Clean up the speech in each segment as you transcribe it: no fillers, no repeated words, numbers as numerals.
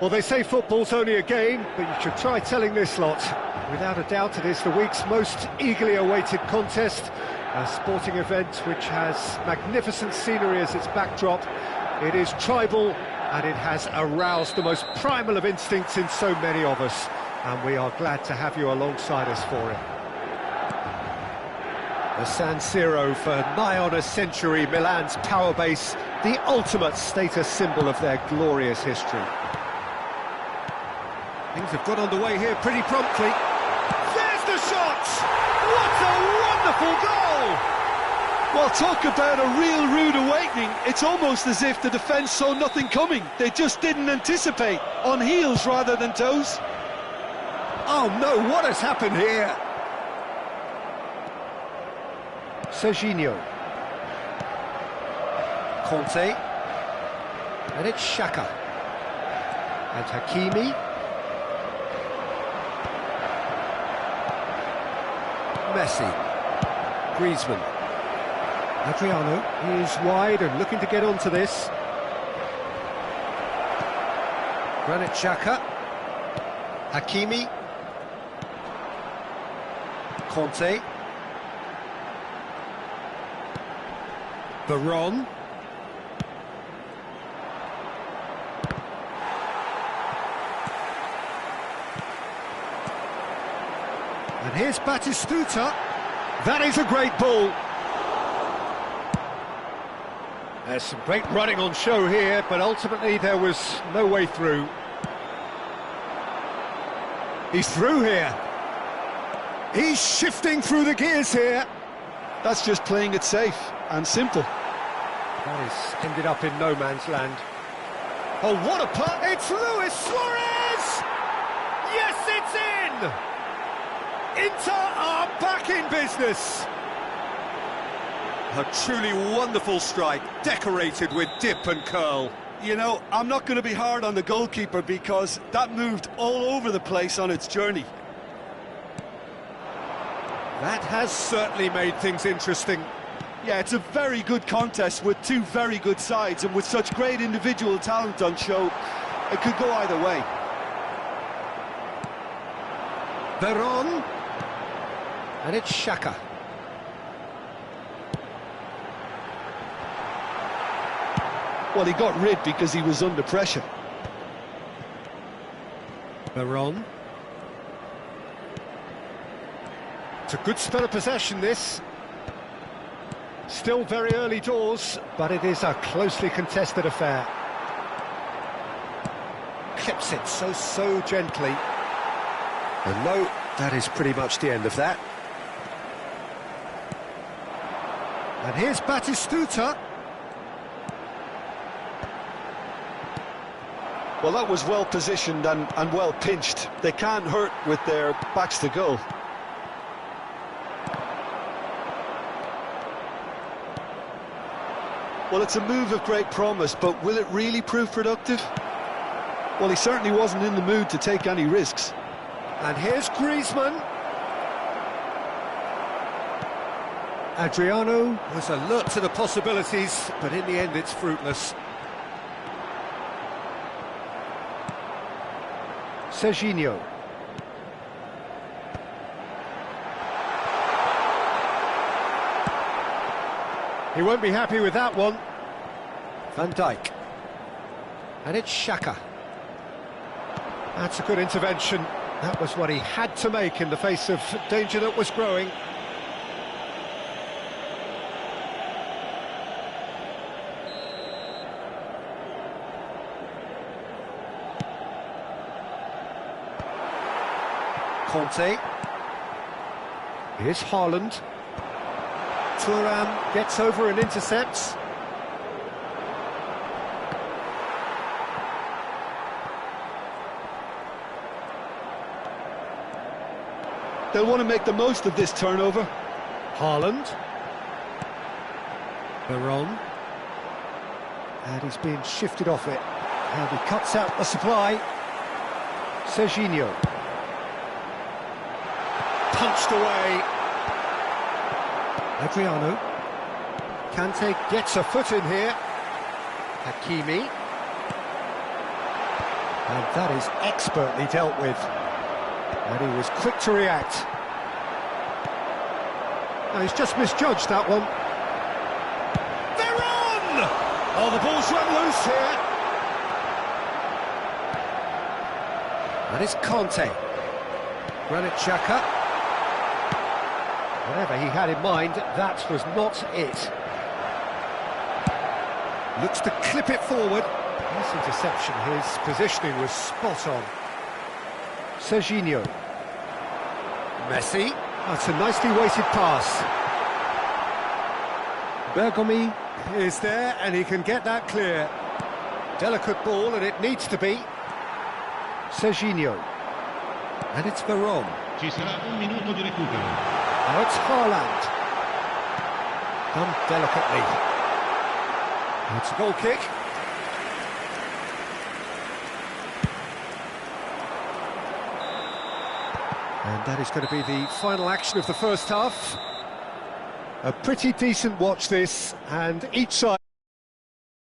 Well, they say football's only a game, but you should try telling this lot. Without a doubt, it is the week's most eagerly awaited contest, a sporting event which has magnificent scenery as its backdrop. It is tribal, and it has aroused the most primal of instincts in so many of us, and we are glad to have you alongside us for it. The San Siro for nigh on a century, Milan's power base, the ultimate status symbol of their glorious history. Things have got underway here pretty promptly. There's the shot! What a wonderful goal! Well, talk about a real rude awakening. It's almost as if the defence saw nothing coming. They just didn't anticipate. On heels rather than toes. Oh no, what has happened here? Serginho. Conte. And it's Xhaka. And Hakimi. Messi. Griezmann. Adriano is wide and looking to get onto this. Granit Xhaka. Hakimi. Conte. Veron. And here's Batistuta. That is a great ball. There's some great running on show here, but ultimately there was no way through. He's through here. He's shifting through the gears here. That's just playing it safe and simple. That has ended up in no man's land. Oh, what a punt! It's Luis Suarez! Yes, it's in! Inter are back in business. A truly wonderful strike, decorated with dip and curl. You know, I'm not going to be hard on the goalkeeper because that moved all over the place on its journey. That has certainly made things interesting. Yeah, it's a very good contest with two very good sides, and with such great individual talent on show, it could go either way. Veron. And it's Xhaka. Well, he got rid because he was under pressure. Veron. It's a good spell of possession, this. Still very early doors, but it is a closely contested affair. Clips it so gently. And no, that is pretty much the end of that. And here's Batistuta. Well, that was well positioned and well pinched. They can't hurt with their backs to goal. Well, it's a move of great promise, but will it really prove productive? Well, he certainly wasn't in the mood to take any risks. And here's Griezmann. Adriano was alert to the possibilities, but in the end it's fruitless. Serginho. He won't be happy with that one. Van Dijk. And it's Xhaka. That's a good intervention. That was what he had to make in the face of danger that was growing. Conte. Here's Haaland. Thuram gets over and intercepts. They'll want to make the most of this turnover. Haaland. Veron. And he's being shifted off it. And he cuts out the supply. Serginho. Punched away. Adriano. Kante gets a foot in here. Hakimi. And that is expertly dealt with. And he was quick to react. No, he's just misjudged that one. They're on! Oh, the ball's run loose here. And it's Conte. Granit Xhaka. Whatever he had in mind, that was not it. Looks to clip it forward. This interception, his positioning was spot on. Serginho. Messi. That's a nicely weighted pass. Berbagi is there, and he can get that clear. Delicate ball, and it needs to be. Serginho. And it's Veron. Ci sarà un minuto di recupero. Now it's Haaland. Done delicately. It's a goal kick. And that is going to be the final action of the first half. A pretty decent watch this, and each side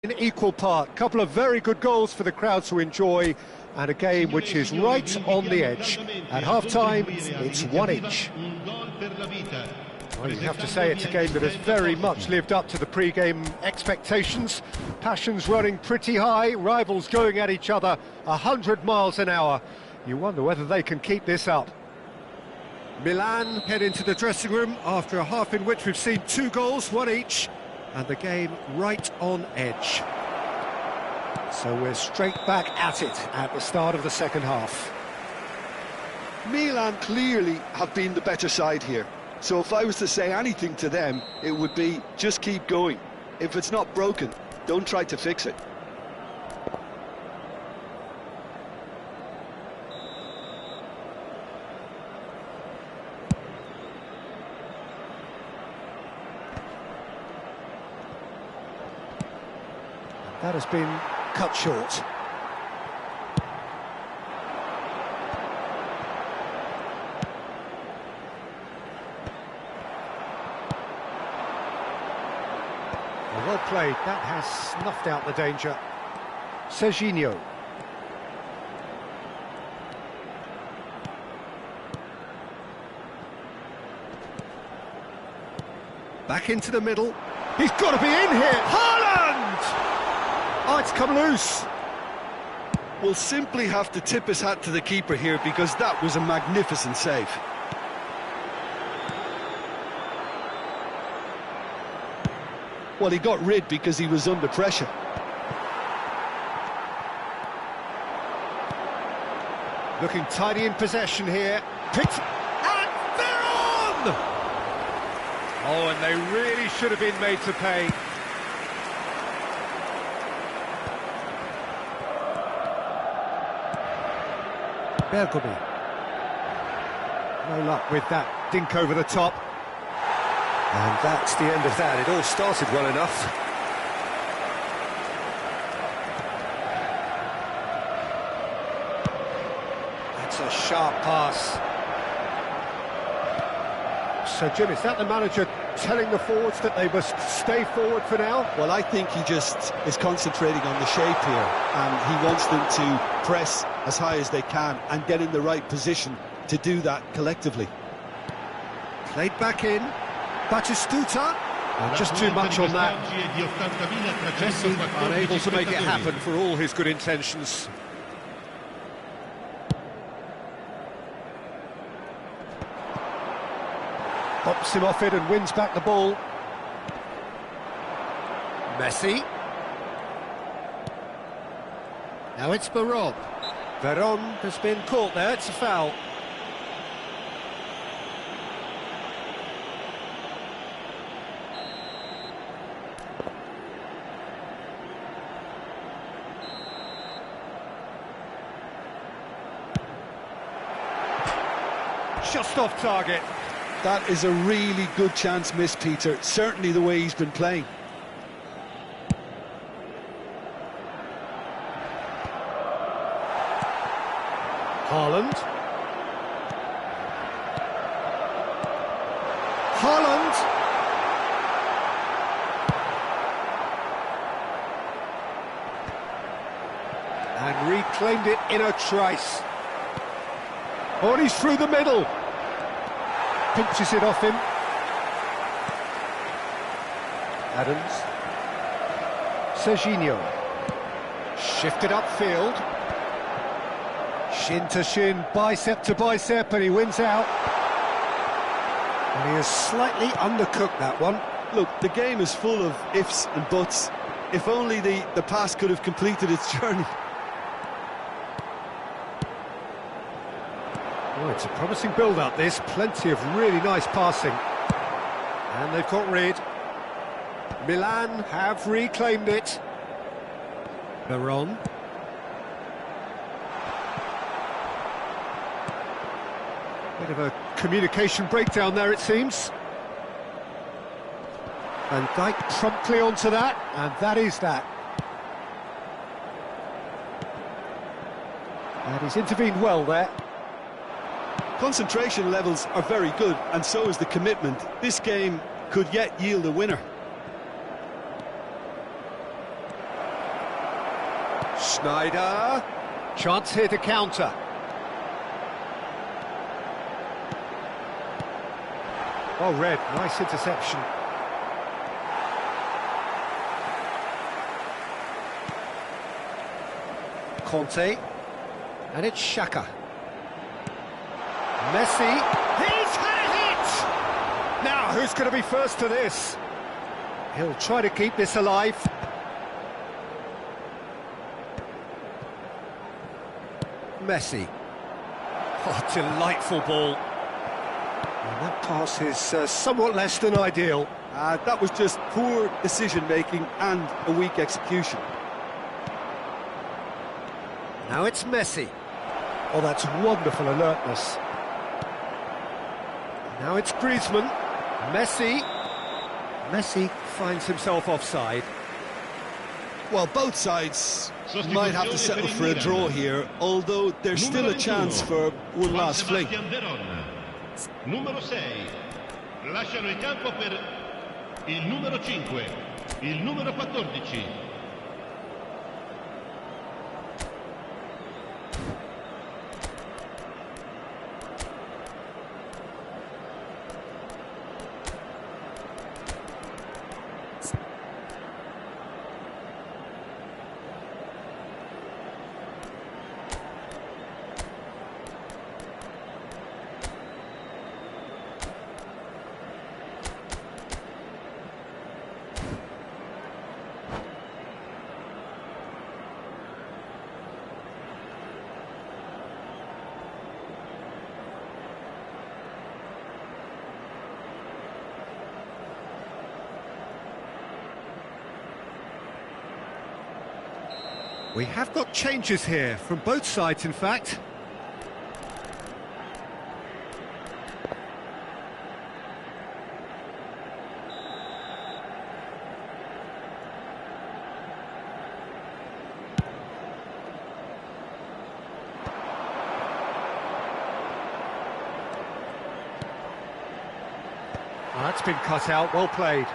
in equal part. Couple of very good goals for the crowd to enjoy, and a game which is right on the edge. At half-time, it's one each. Well, you have to say it's a game that has very much lived up to the pre-game expectations. Passions running pretty high, rivals going at each other 100 miles an hour. You wonder whether they can keep this up. Milan head into the dressing room after a half in which we've seen 2 goals, one each, and the game right on edge. So we're straight back at it at the start of the second half. Milan clearly have been the better side here. So if I was to say anything to them, it would be just keep going. If it's not broken, don't try to fix it. That has been cut short. Well played, that has snuffed out the danger. Serginho. Back into the middle. He's got to be in here. Haaland! Oh, it's come loose. We'll simply have to tip his hat to the keeper here, because that was a magnificent save. Well, he got rid because he was under pressure. Looking tidy in possession here. Picked, and they're on! Oh, and they really should have been made to pay. Berbagi. No luck with that dink over the top. And that's the end of that. It all started well enough. That's a sharp pass. So, Jim, is that the manager telling the forwards that they must stay forward for now? Well, I think he just is concentrating on the shape here, and he wants them to press as high as they can and get in the right position to do that collectively. Played back in. Batistuta. Just too much on that. Messi unable to make it happen for all his good intentions. Pops him off it and wins back the ball. Messi. Now it's Veron. Veron has been caught there, it's a foul. Just off target. That is a really good chance missed, Peter. Certainly the way he's been playing. Haaland. Haaland. And claimed it in a trice. Oh, and he's through the middle. Pinches it off him. Adams. Serginho. Shifted upfield. Shin to shin, bicep to bicep, and he wins out. And he has slightly undercooked that one. Look, the game is full of ifs and buts. If only the pass could have completed its journey. Oh, it's a promising build-up, this. Plenty of really nice passing. And they've got rid. Milan have reclaimed it. Veron. Bit of a communication breakdown there, it seems. Van Dijk promptly onto that, and that is that. And he's intervened well there. Concentration levels are very good, and so is the commitment. This game could yet yield a winner. Schneider. Chance here to counter. Oh, Red, nice interception. Conte. And it's Xhaka. Messi. He's had it! Now, who's going to be first to this? He'll try to keep this alive. Messi. Oh, delightful ball. And that pass is somewhat less than ideal. That was just poor decision-making and a weak execution. Now it's Messi. Oh, that's wonderful alertness. Now it's Griezmann. Messi. Messi finds himself offside. Well, both sides might have to settle for a draw here, although there's still a chance for one last fling. Numero 6. Lasciano il campo per il numero 5, il numero 14. We have got changes here, from both sides in fact. Well, that's been cut out, well played.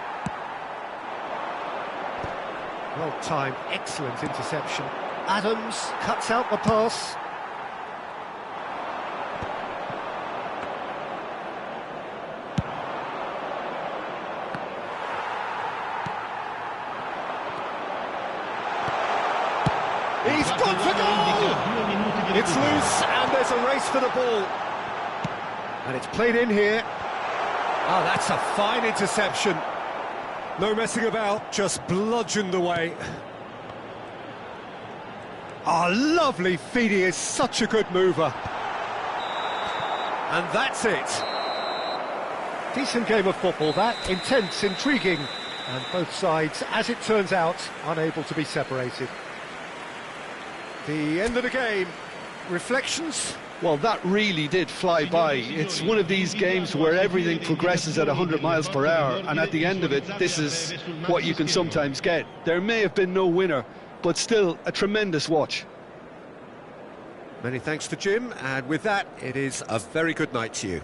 Well timed, excellent interception. Adams cuts out the pass. He's gone for goal! It's loose and there's a race for the ball. And it's played in here. Oh, that's a fine interception. No messing about, just bludgeoned away. Oh, lovely feed, he is such a good mover. And that's it. Decent game of football, that. Intense, intriguing. And both sides, as it turns out, unable to be separated. The end of the game. Reflections? Well, that really did fly by. It's one of these games where everything progresses at 100 miles per hour, and at the end of it, this is what you can sometimes get. There may have been no winner, but still a tremendous watch. Many thanks to Jim, and with that, it is a very good night to you.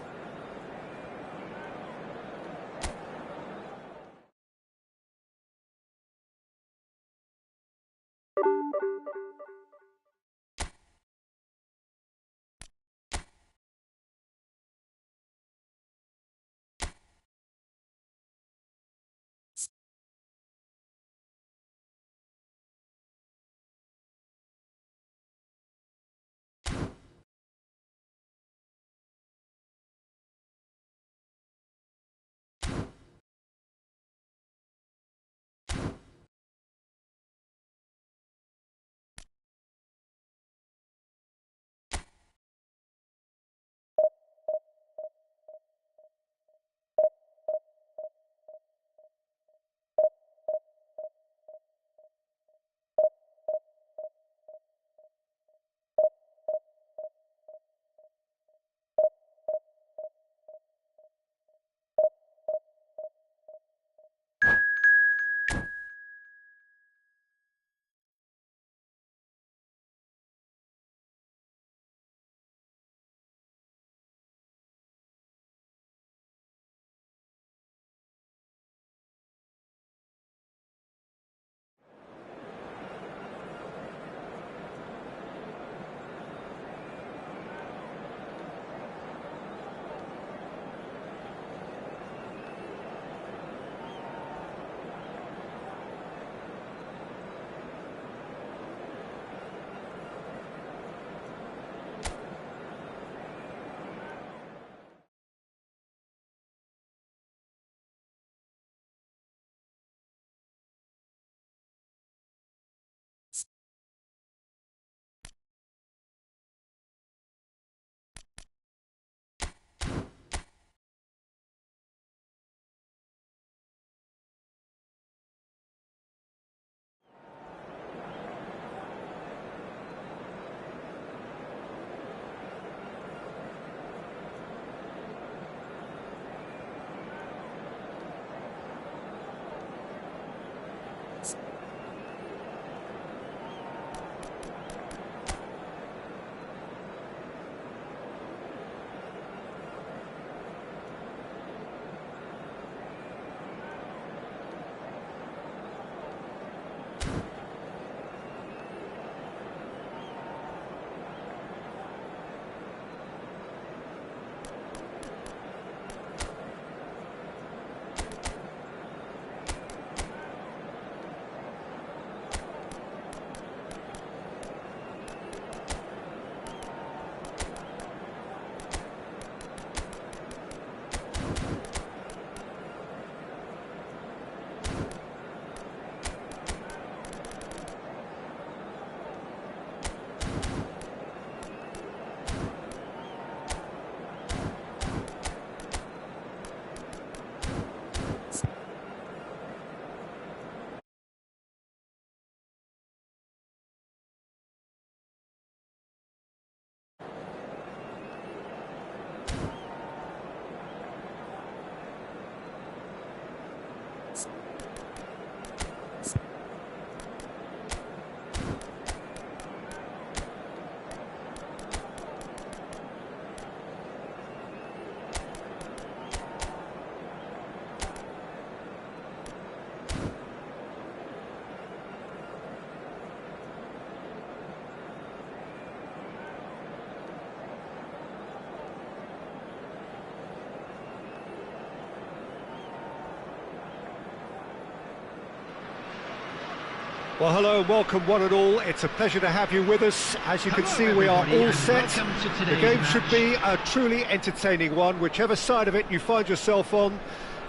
Well, hello and welcome one and all. It's a pleasure to have you with us. As you can see, we are all set. The game should be a truly entertaining one, whichever side of it you find yourself on.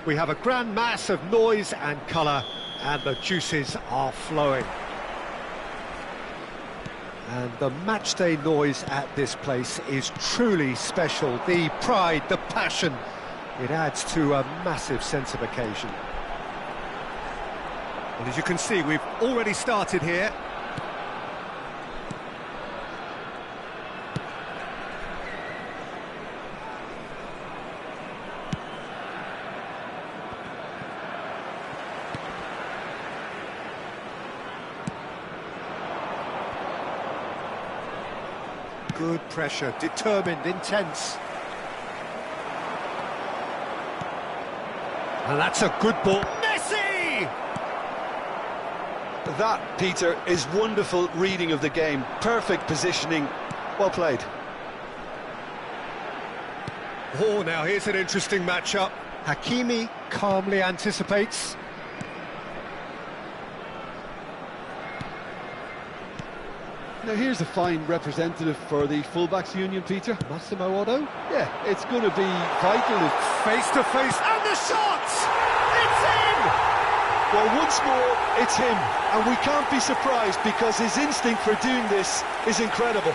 We have a grand mass of noise and colour, and the juices are flowing. And the matchday noise at this place is truly special. The pride, the passion, it adds to a massive sense of occasion. And as you can see, we've already started here. Good pressure, determined, intense. And that's a good ball. Messi! That, Peter, is wonderful reading of the game. Perfect positioning. Well played. Oh, now here's an interesting matchup. Hakimi calmly anticipates. Now here's a fine representative for the fullbacks union, Peter. Massimo Otto. Yeah, it's going to be vital. Face to face, and the shot! It's in! Well, once more, it's him, and we can't be surprised because his instinct for doing this is incredible.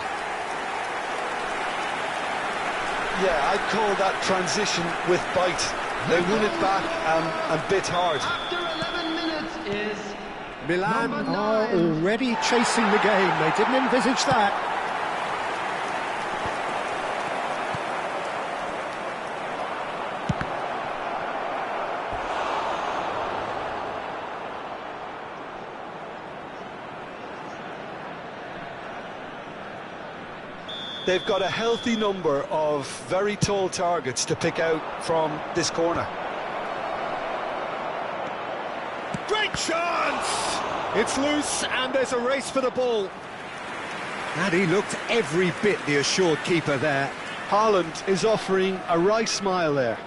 Yeah, I'd call that transition with bite. They won it back and bit hard. After 11 minutes is Milan are already chasing the game. They didn't envisage that. They've got a healthy number of very tall targets to pick out from this corner. Great chance! It's loose and there's a race for the ball. And he looked every bit the assured keeper there. Haaland is offering a wry smile there.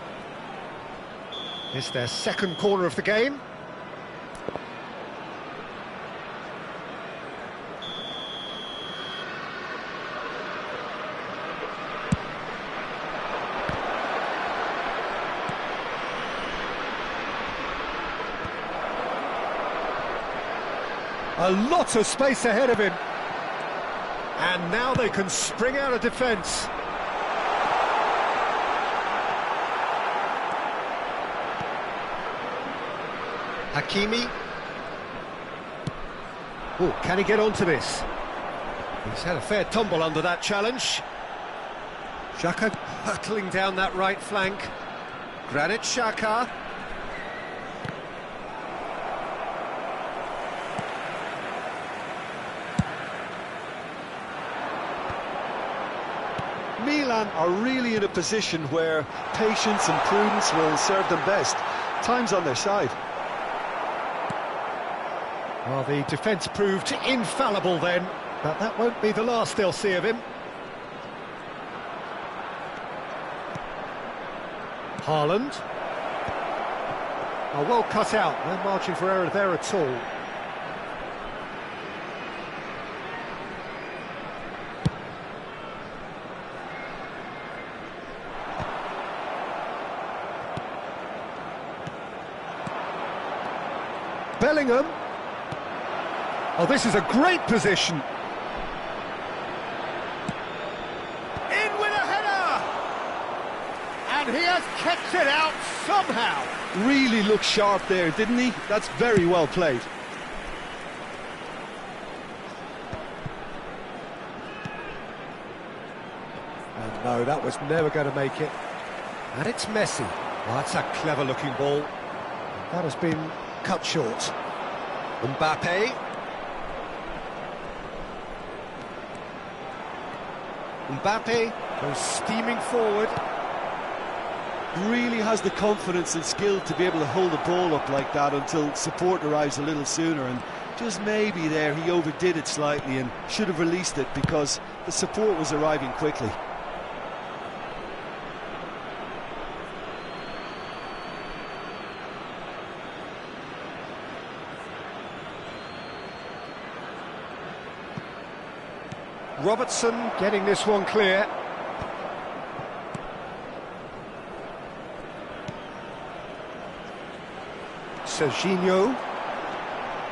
It's their second corner of the game. A lot of space ahead of him. And now they can spring out of defence. Hakimi. Oh, can he get onto this? He's had a fair tumble under that challenge. Xhaka hurtling down that right flank. Granit Xhaka. Milan are really in a position where patience and prudence will serve them best. Time's on their side. Well, the defence proved infallible then, but that won't be the last they'll see of him. Haaland. Oh, well cut out, no margin for error there at all. Bellingham. Oh, this is a great position. In with a header! And he has kept it out somehow. Really looked sharp there, didn't he? That's very well played. And no, that was never going to make it. And it's Messi. Oh, that's a clever-looking ball. That has been cut short. Mbappe. Mbappe goes steaming forward. Really has the confidence and skill to be able to hold the ball up like that until support arrives a little sooner, and just maybe there he overdid it slightly and should have released it because the support was arriving quickly. Robertson getting this one clear. Serginho.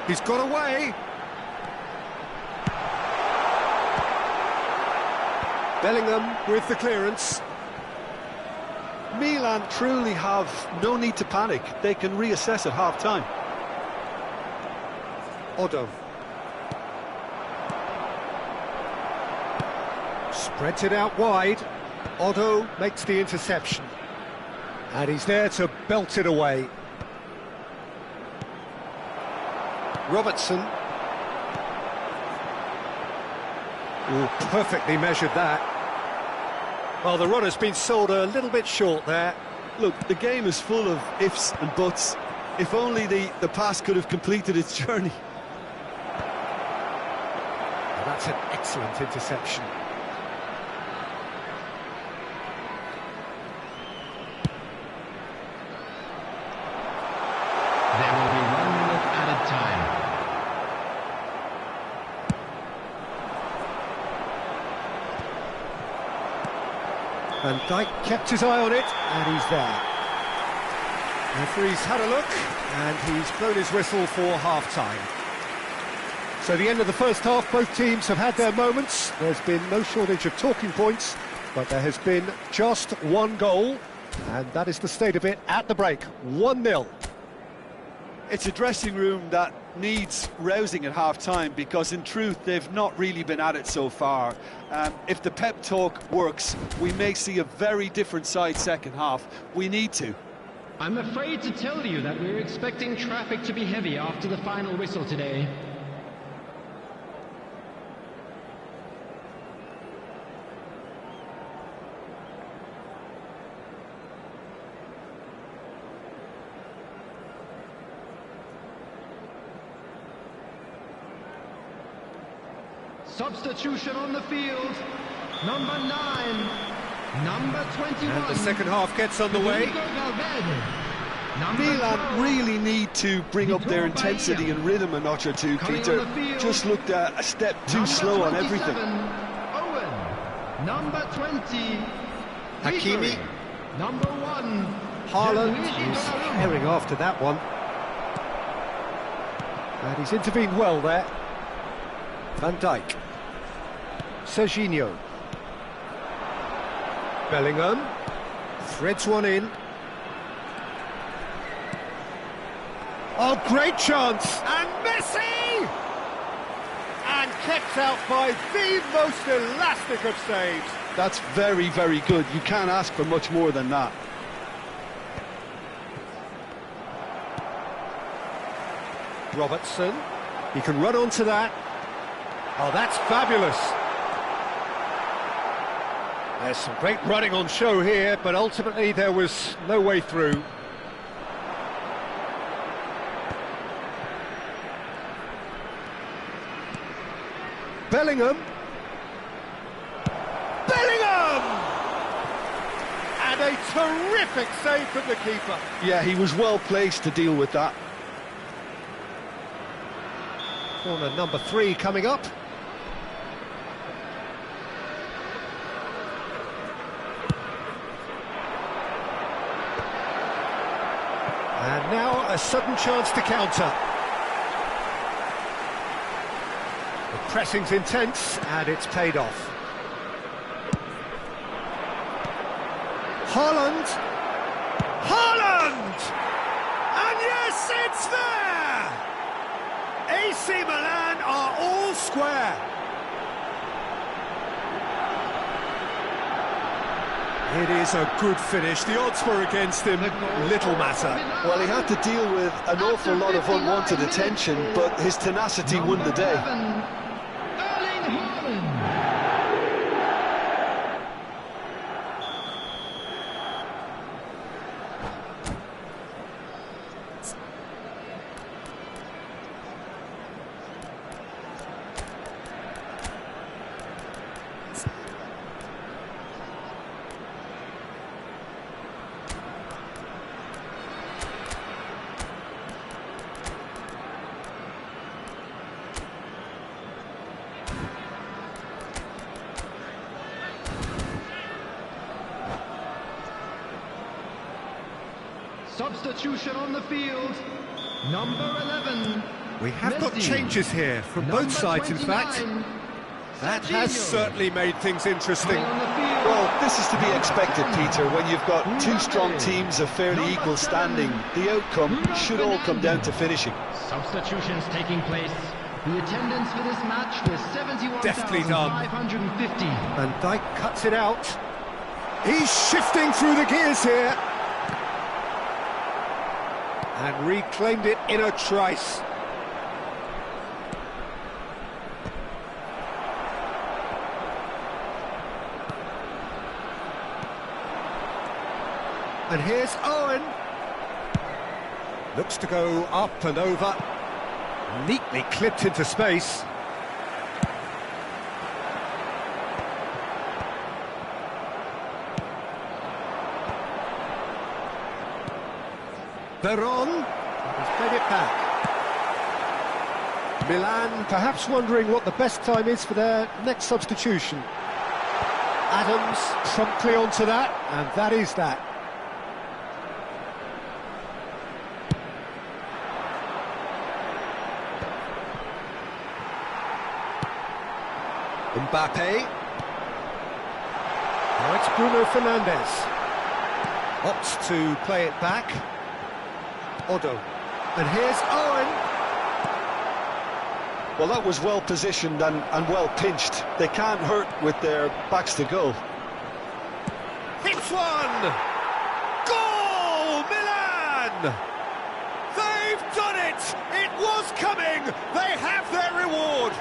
He's got away. Bellingham with the clearance. Milan truly have no need to panic. They can reassess at half-time. Otto. Spreads it out wide. Otto makes the interception. And he's there to belt it away. Robertson. Ooh, perfectly measured that. Well, the runner's been sold a little bit short there. Look, the game is full of ifs and buts. If only the pass could have completed its journey. Well, that's an excellent interception. There will be 1 minute added time. Van Dijk kept his eye on it, and he's there. Referee's had a look, and he's blown his whistle for half-time. So the end of the first half, both teams have had their moments. There's been no shortage of talking points, but there has been just one goal, and that is the state of it at the break, 1-0. It's a dressing room that needs rousing at half-time because, in truth, they've not really been at it so far. If the pep talk works, we may see a very different side second half. We need to. I'm afraid to tell you that we're expecting traffic to be heavy after the final whistle today. Substitution on the field. Number 9. Number 21. And the second half gets underway. Milan really need to bring up their intensity and rhythm a notch or two, Peter. Just looked a step too slow on everything. Owen. Number 20. Hakimi. Number 1. Haaland is herring after that one. And he's intervened well there. Van Dijk. Serginho. Bellingham. Threads one in. Oh, great chance! And Messi! And kept out by the most elastic of saves. That's very, very good. You can't ask for much more than that. Robertson. He can run onto that. Oh, that's fabulous. There's some great running on show here, but ultimately there was no way through. Bellingham. Bellingham! And a terrific save from the keeper. Yeah, he was well placed to deal with that. Corner number 3 coming up. And now a sudden chance to counter. The pressing's intense and it's paid off. Haaland! Haaland! And yes, it's there! AC Milan are all square. It is a good finish. The odds were against him. Little matter. Well, he had to deal with an awful lot of unwanted attention, but his tenacity won the day. Substitution on the field. Number 11. We have got Messi. changes here from Number both sides, in fact. 29. That has certainly made things interesting. On the field. Well, this is to be expected, Peter. When you've got two strong teams of fairly equal standing, the outcome should all come down to finishing. Substitutions taking place. The attendance for this match was Deftly done. 71,550. And Dijk cuts it out. He's shifting through the gears here. And reclaimed it in a trice. And here's Owen. Looks to go up and over. Neatly clipped into space. Veron has played it back. Milan perhaps wondering what the best time is for their next substitution. Adams promptly onto that, and that is that. Mbappe. Now it's Bruno Fernandes. Opts to play it back. Odo. And here's Owen. Well, that was well positioned and well pinched. They can't hurt with their backs to goal. Hits one! Goal! Milan! They've done it! It was coming! They have their reward!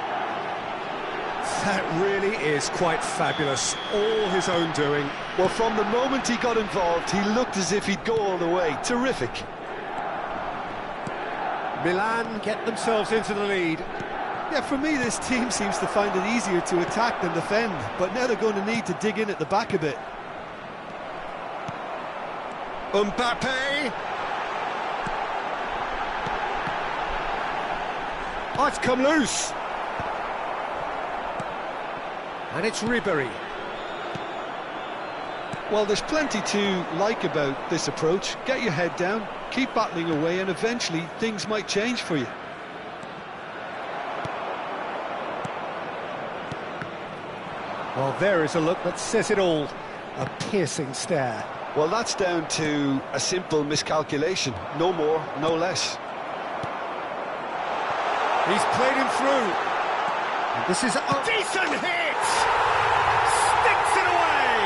That really is quite fabulous. All his own doing. Well, from the moment he got involved, he looked as if he'd go all the way. Terrific. Milan get themselves into the lead. Yeah, for me, this team seems to find it easier to attack than defend, but now they're going to need to dig in at the back a bit. Mbappe. Oh, it's come loose. And it's Ribery. Well, there's plenty to like about this approach. Get your head down, keep battling away, and eventually things might change for you. Well, there is a look that says it all. A piercing stare. Well, that's down to a simple miscalculation. No more, no less. He's played him through. And this is a decent hit! Sticks it away!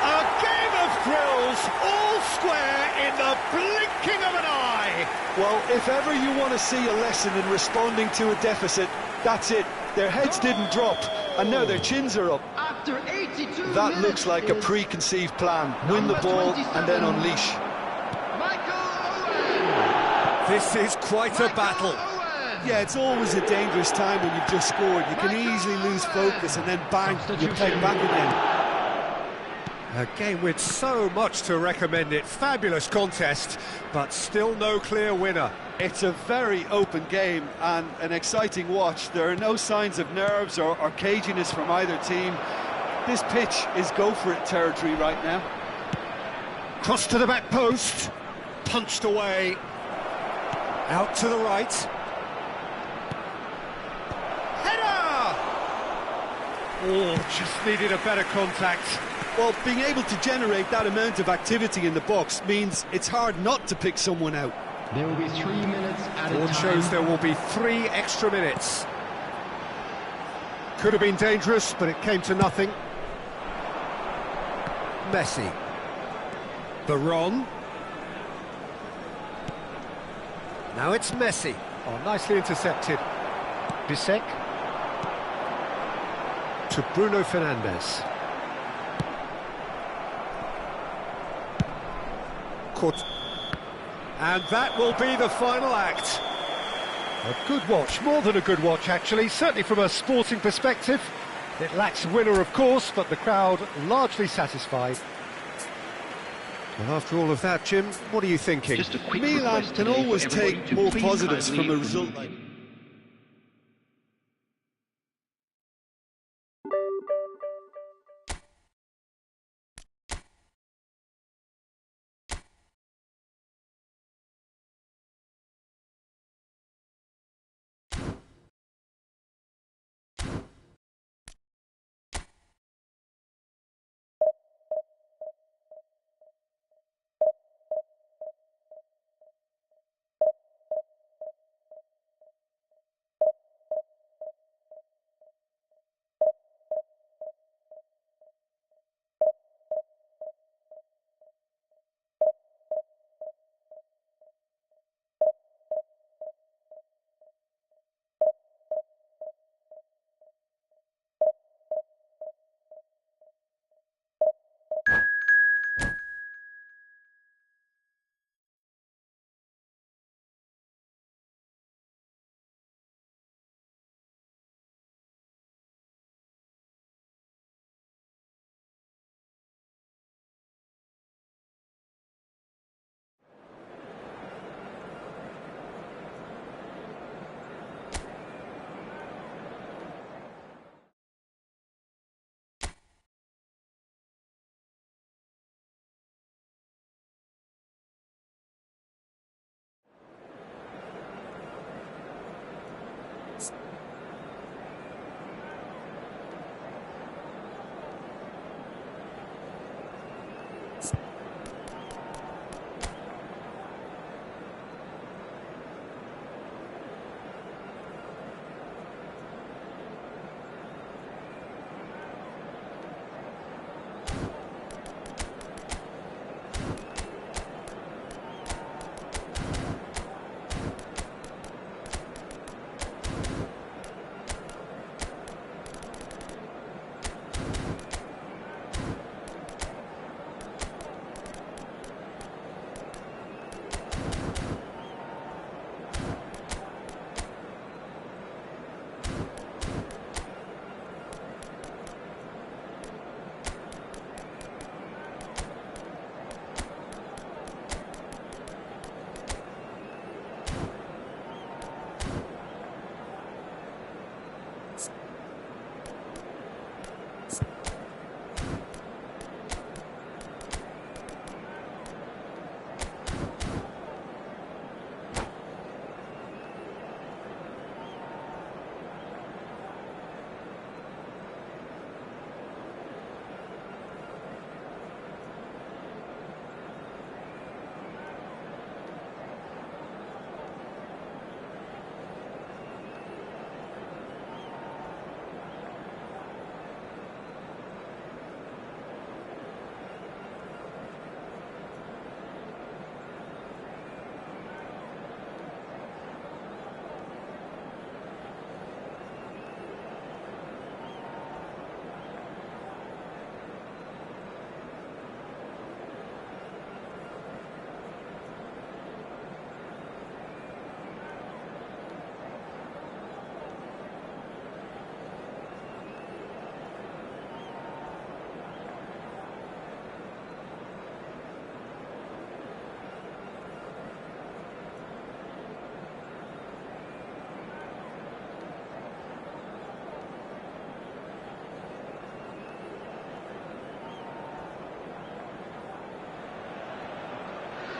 A game of thrills, all square in the blinking of an eye! Well, if ever you want to see a lesson in responding to a deficit, that's it. Their heads didn't drop, and now their chins are up. After 82 That looks like a is preconceived plan. Win the ball and then unleash. This is quite a battle. Yeah, it's always a dangerous time when you've just scored. You can easily lose focus and then bang, you're pegged back again. A game with so much to recommend it. Fabulous contest, but still no clear winner. It's a very open game and an exciting watch. There are no signs of nerves or caginess from either team. This pitch is go-for-it territory right now. Cross to the back post. Punched away. Out to the right. Header! Oh, just needed a better contact. Well, being able to generate that amount of activity in the box means it's hard not to pick someone out. There will be 3 minutes at a Board time. shows there will be 3 extra minutes. Could have been dangerous, but it came to nothing. Messi. Veron. Now it's Messi. Oh, nicely intercepted. Bisek. To Bruno Fernandes. Caught. And that will be the final act. A good watch, more than a good watch actually, certainly from a sporting perspective. It lacks winner of course, but the crowd largely satisfied. Well, after all of that, Jim, what are you thinking? Just a quick Milan request can today for always everybody take to more please positives kindly from a result like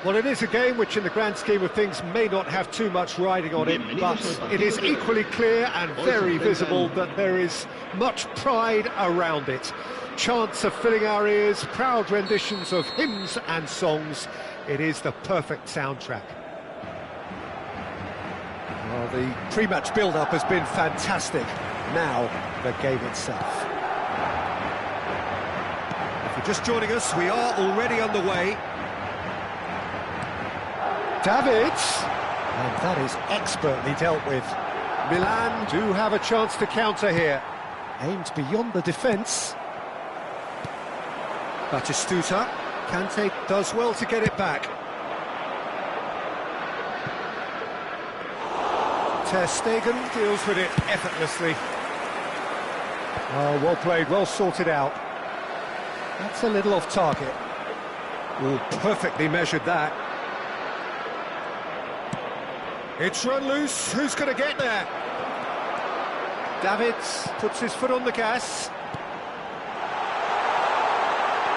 Well, it is a game which, in the grand scheme of things, may not have too much riding on it, but it is equally clear and very visible that there is much pride around it. Chants are filling our ears, proud renditions of hymns and songs. It is the perfect soundtrack. Well, the pre-match build-up has been fantastic. Now, the game itself. If you're just joining us, we are already underway. Davids, and that is expertly dealt with. Milan do have a chance to counter here. Aimed beyond the defence. Batistuta, Kante does well to get it back. Ter Stegen deals with it effortlessly. Oh, well played, well sorted out. That's a little off target. Oh, perfectly measured that. It's run loose, who's going to get there? Davids puts his foot on the gas.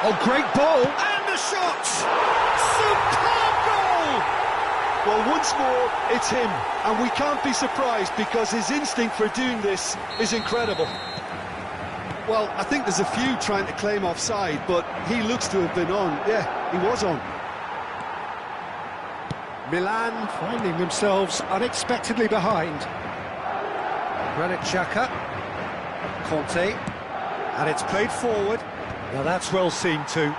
Oh, great ball, and the shot! Superb goal! Well, once more, it's him, and we can't be surprised because his instinct for doing this is incredible. Well, I think there's a few trying to claim offside, but he looks to have been on. Yeah, he was on. Milan finding themselves unexpectedly behind. Granit Xhaka, Conte, and it's played forward. Now that's well seen too.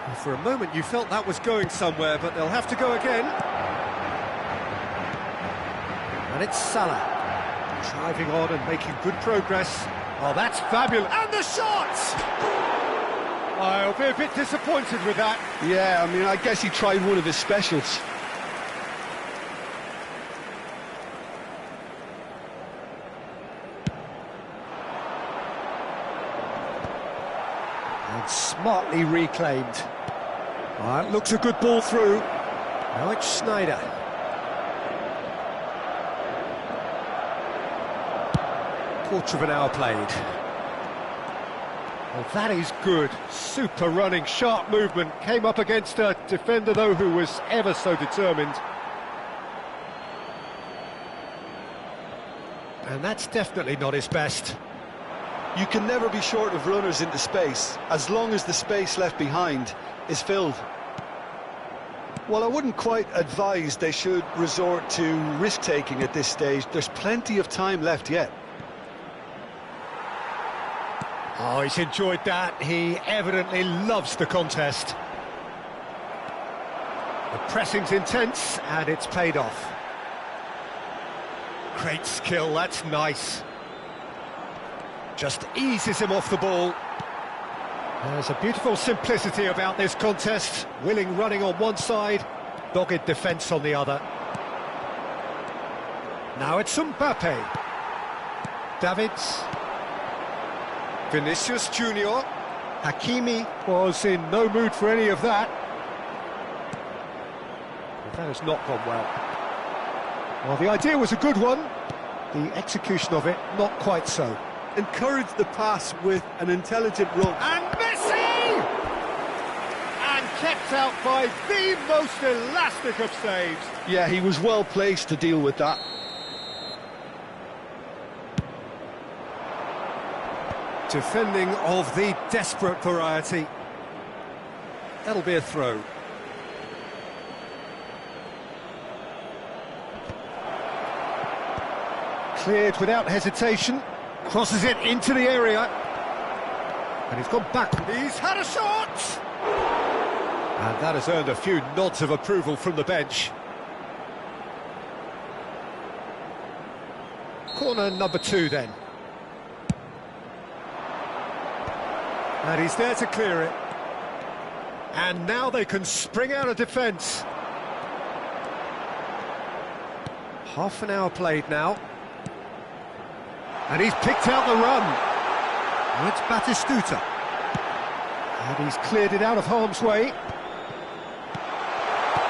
And for a moment you felt that was going somewhere, but they'll have to go again. And it's Salah, driving on and making good progress. Oh, that's fabulous. And the shot! I'll be a bit disappointed with that. Yeah, I mean, I guess he tried one of his specials. And smartly reclaimed. It looks a good ball through. Now it's Schneider. Quarter of an hour played. Well, that is good. Super running, sharp movement. Came up against a defender, though, who was ever so determined. And that's definitely not his best. You can never be short of runners into space, as long as the space left behind is filled. Well, I wouldn't quite advise they should resort to risk-taking at this stage. There's plenty of time left yet. Oh, he's enjoyed that. He evidently loves the contest. The pressing's intense, and it's paid off. Great skill, that's nice. Just eases him off the ball. There's a beautiful simplicity about this contest. Willing running on one side, dogged defence on the other. Now it's Mbappe. Davids. Vinicius Junior. Hakimi was in no mood for any of that. But that has not gone well. Well, the idea was a good one. The execution of it, not quite so. Encourage the pass with an intelligent run. And Messi! And kept out by the most elastic of saves. Yeah, he was well placed to deal with that. Defending of the desperate variety. That'll be a throw. Cleared without hesitation. Crosses it into the area. And he's gone back. He's had a shot! And that has earned a few nods of approval from the bench. Corner number 2 then. And he's there to clear it. And now they can spring out of defence. Half an hour played now. And he's picked out the run. And it's Batistuta. And he's cleared it out of harm's way.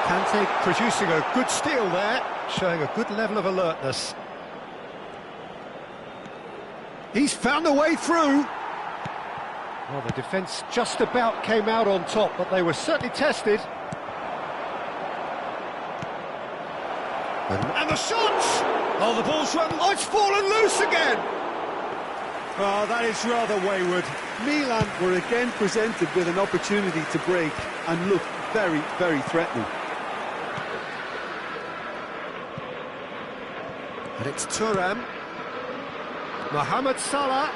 Kante producing a good steal there, showing a good level of alertness. He's found a way through. Well, the defence just about came out on top, but they were certainly tested. And the shot! Oh, the ball's run. Oh, it's fallen loose again! Oh, that is rather wayward. Milan were again presented with an opportunity to break and look very, very threatening. And it's Thuram. Mohamed Salah.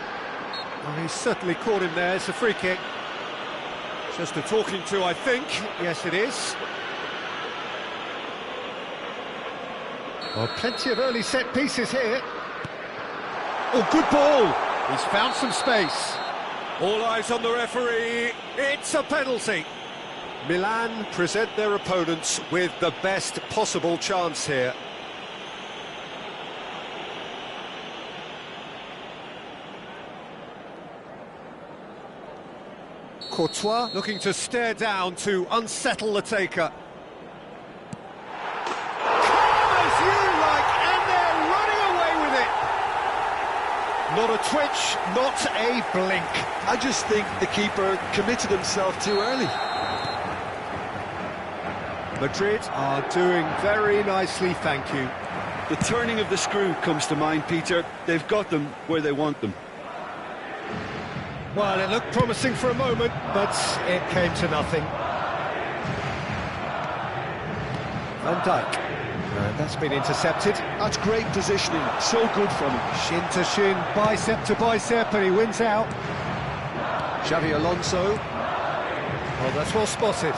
Well, he's certainly caught him there. It's a free kick. Just a talking to, I think. Yes, it is. Well, plenty of early set pieces here. Oh, good ball. He's found some space. All eyes on the referee. It's a penalty. Milan present their opponents with the best possible chance here. Courtois looking to stare down to unsettle the taker. Calm as you like, and they're running away with it. Not a twitch, not a blink. I just think the keeper committed himself too early. Madrid are doing very nicely, thank you. The turning of the screw comes to mind, Peter. They've got them where they want them. Well, it looked promising for a moment, but it came to nothing. Van Dijk. That's been intercepted. That's great positioning, so good from him. Shin to shin, bicep to bicep, and he wins out. Xavi Alonso. Oh, that's well spotted.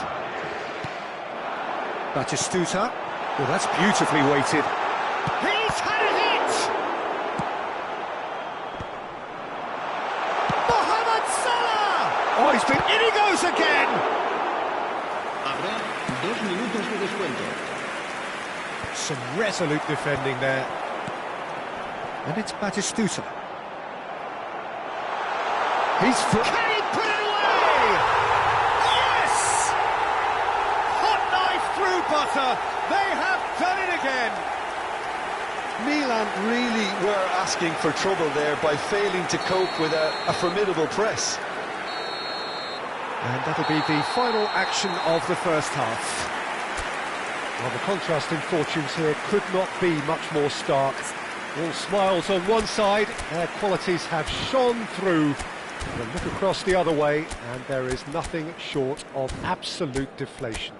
Batistuta. Oh, that's beautifully weighted. He's had a hit! Mohamed Salah! Oh, he's been... In he goes again! Habrá 2 minutos de descuento. Some resolute defending there. And it's Batistuta. He's... Can he put it away? Yes! Hot knife through butter. They have done it again. Milan really were asking for trouble there by failing to cope with a formidable press. And that'll be the final action of the first half. Well, the contrast in fortunes here could not be much more stark. All smiles on one side, their qualities have shone through. Then look across the other way, and there is nothing short of absolute deflation.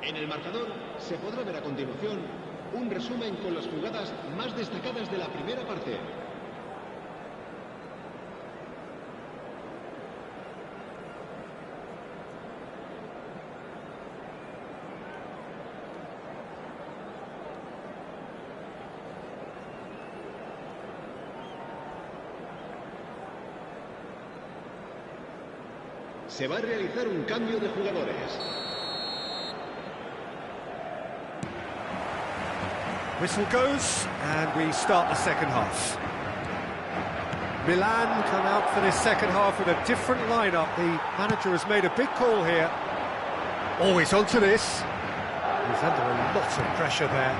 En el marcador se podrá ver a continuación un resumen con las jugadas más destacadas de la primera parte. Se va a realizar un cambio de jugadores. Whistle goes, and we start the second half. Milan come out for this second half with a different lineup. The manager has made a big call here. Oh, he's onto this. He's under a lot of pressure there.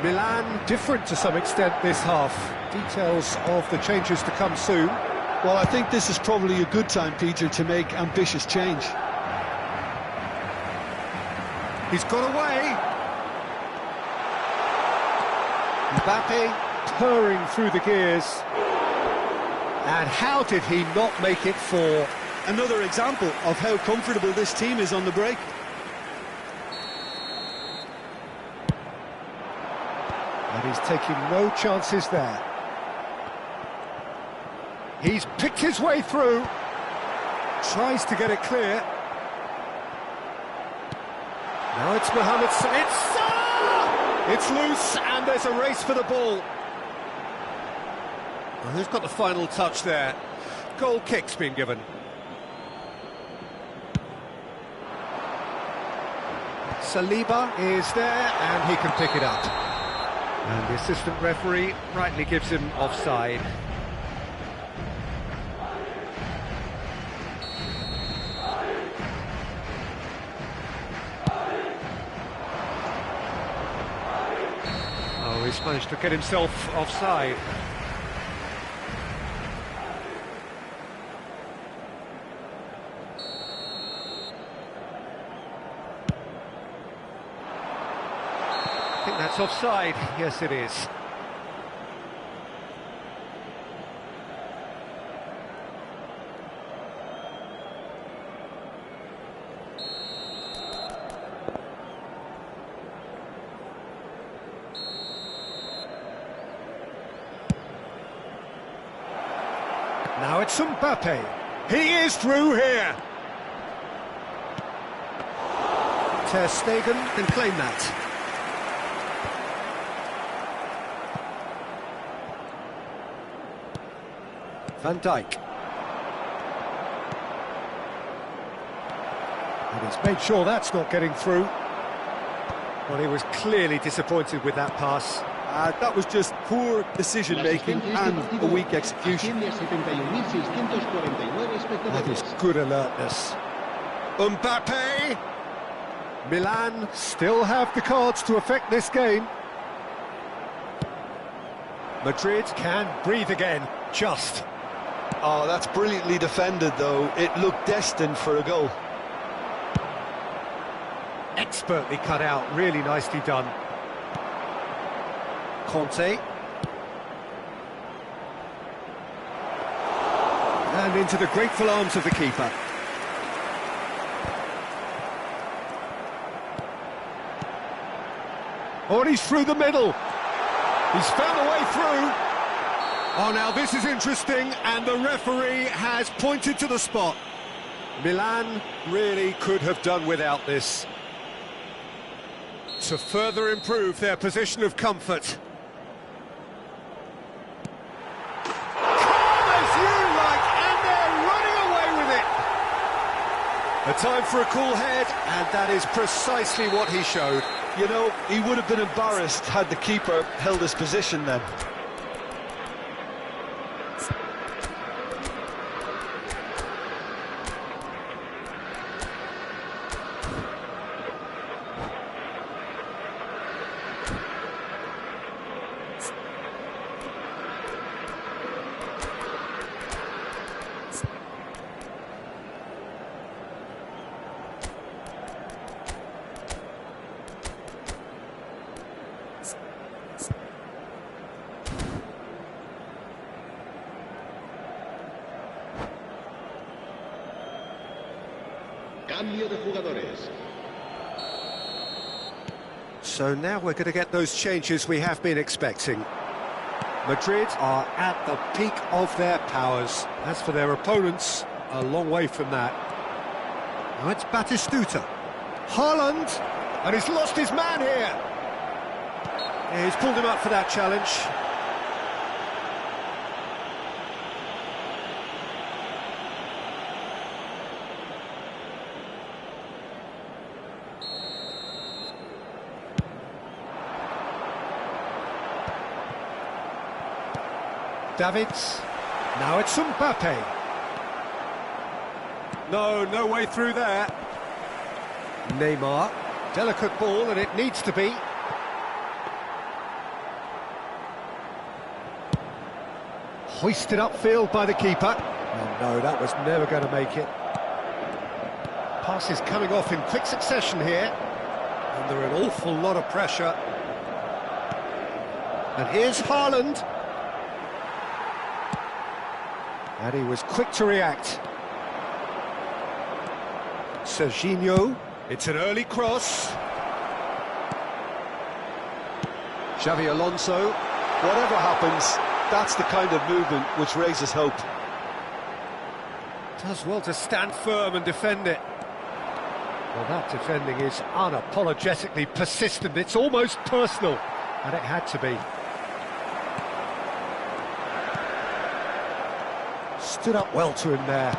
Milan different to some extent this half. Details of the changes to come soon. Well, I think this is probably a good time, Peter, to make ambitious change. He's got away. Mbappe purring through the gears. And how did he not make it 4? Another example of how comfortable this team is on the break. And he's taking no chances there. He's picked his way through. Tries to get it clear. Now it's Mohamed Salah. It's Salah! It's loose, and there's a race for the ball. Well, who's got the final touch there? Goal kick's been given. Saliba is there, and he can pick it up. And the assistant referee rightly gives him offside. Oh, he's managed to get himself offside. I think that's offside. Yes, it is. Now it's Mbappe. He is through here. Ter Stegen can claim that. Van Dijk. And he's made sure that's not getting through. Well, he was clearly disappointed with that pass. That was just poor decision-making and a weak execution. That is good alertness. Mbappe! Milan still have the cards to affect this game. Madrid can breathe again, just. Oh, that's brilliantly defended, though. It looked destined for a goal. Expertly cut out, really nicely done. Conte. And into the grateful arms of the keeper. Oh, and he's through the middle. He's found a way through. Oh, now this is interesting, and the referee has pointed to the spot. Milan really could have done without this to further improve their position of comfort. Calm as you like, and they're running away with it. A time for a cool head, and that is precisely what he showed. You know, he would have been embarrassed had the keeper held his position then. Cambio de jugadores. So now we're going to get those changes we have been expecting. Madrid are at the peak of their powers. As for their opponents, a long way from that. Now it's Batistuta. Haaland, and he's lost his man here. Yeah, he's pulled him up for that challenge. Davids. Now it's Mbappe. No way through there. Neymar. Delicate ball, and it needs to be. Hoisted upfield by the keeper. Oh no, that was never going to make it. Passes coming off in quick succession here. Under an awful lot of pressure. And here's Haaland. And he was quick to react. Serginho. It's an early cross. Xavi Alonso. Whatever happens, that's the kind of movement which raises hope. Does well to stand firm and defend it. Well, that defending is unapologetically persistent. It's almost personal, and it had to be. Stood up well to him there.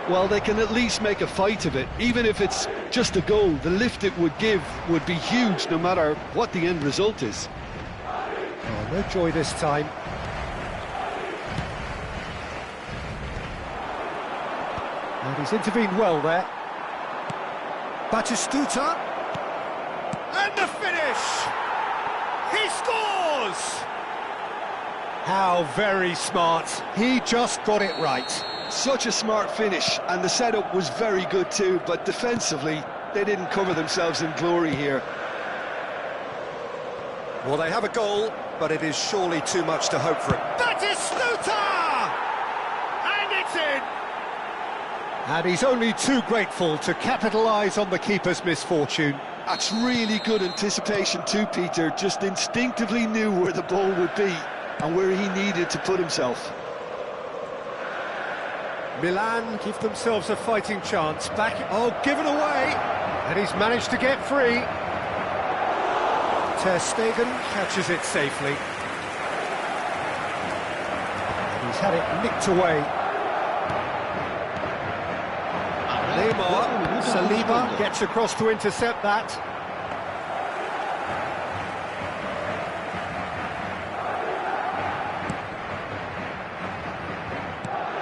Well, they can at least make a fight of it. Even if it's just a goal, the lift it would give would be huge no matter what the end result is. Oh, no joy this time. And he's intervened well there. Batistuta. And the finish! He scores! How very smart. He just got it right. Such a smart finish, and the setup was very good too, but defensively, they didn't cover themselves in glory here. Well, they have a goal, but it is surely too much to hope for it. Batistuta! And it's in! And he's only too grateful to capitalise on the keeper's misfortune. That's really good anticipation too, Peter. Just instinctively knew where the ball would be and where he needed to put himself. Milan give themselves a fighting chance. Back, oh, given away! And he's managed to get free. Ter Stegen catches it safely. And he's had it nicked away. Neymar, Saliba gets across to intercept that.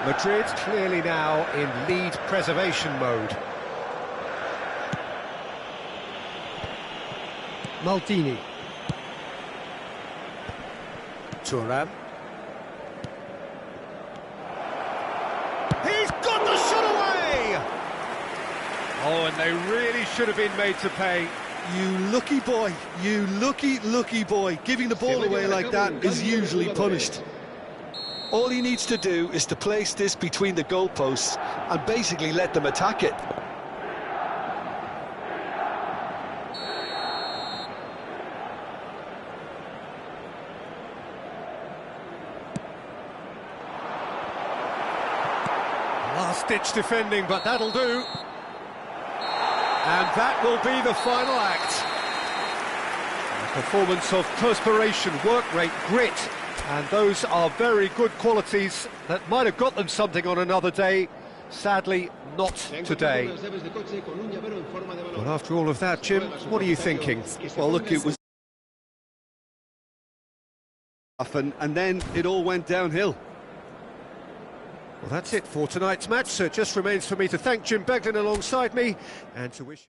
Madrid clearly now in lead preservation mode. Maldini. Thuram. He's got the shot away! Oh, and they really should have been made to pay. You lucky boy, you lucky boy. Giving the ball away like that is usually punished. All he needs to do is to place this between the goalposts and basically let them attack it. Last-ditch defending, but that'll do. And that will be the final act. A performance of perspiration, work rate, grit. And those are very good qualities that might have got them something on another day. Sadly, not today. But after all of that, Jim, what are you thinking? Well, look, it was... and then it all went downhill. Well, that's it for tonight's match, so it just remains for me to thank Jim Beglin alongside me and to wish...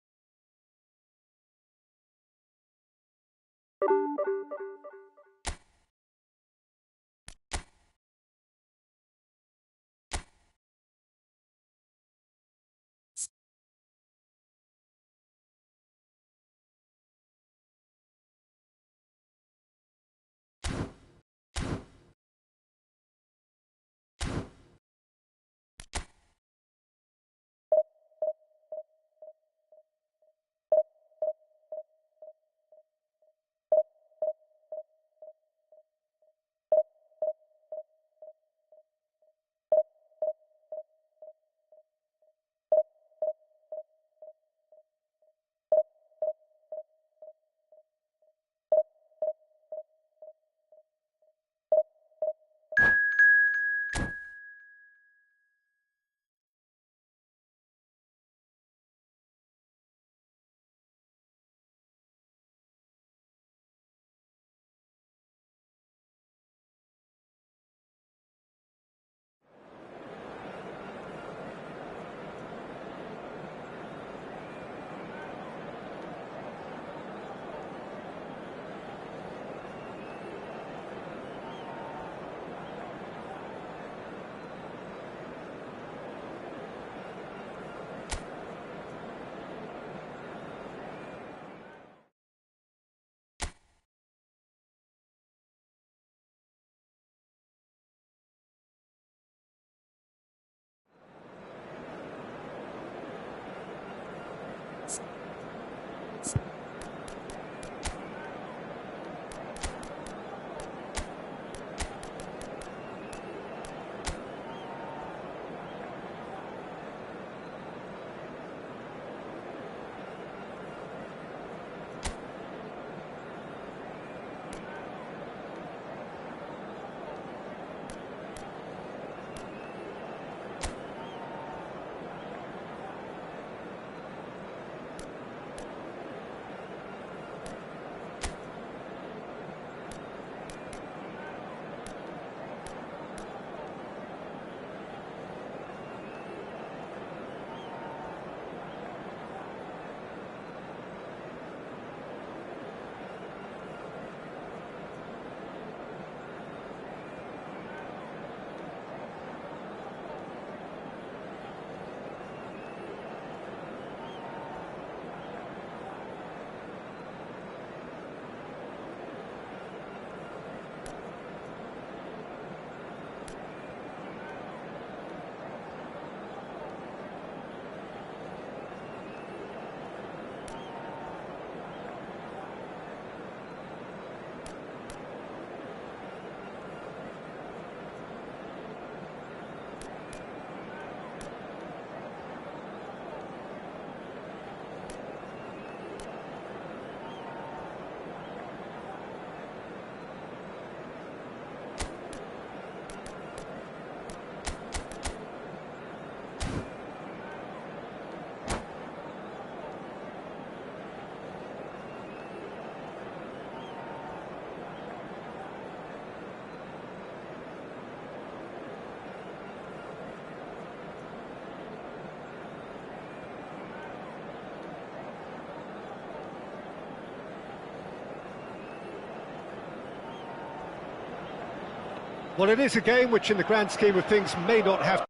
Well, it is a game which, in the grand scheme of things, may not have...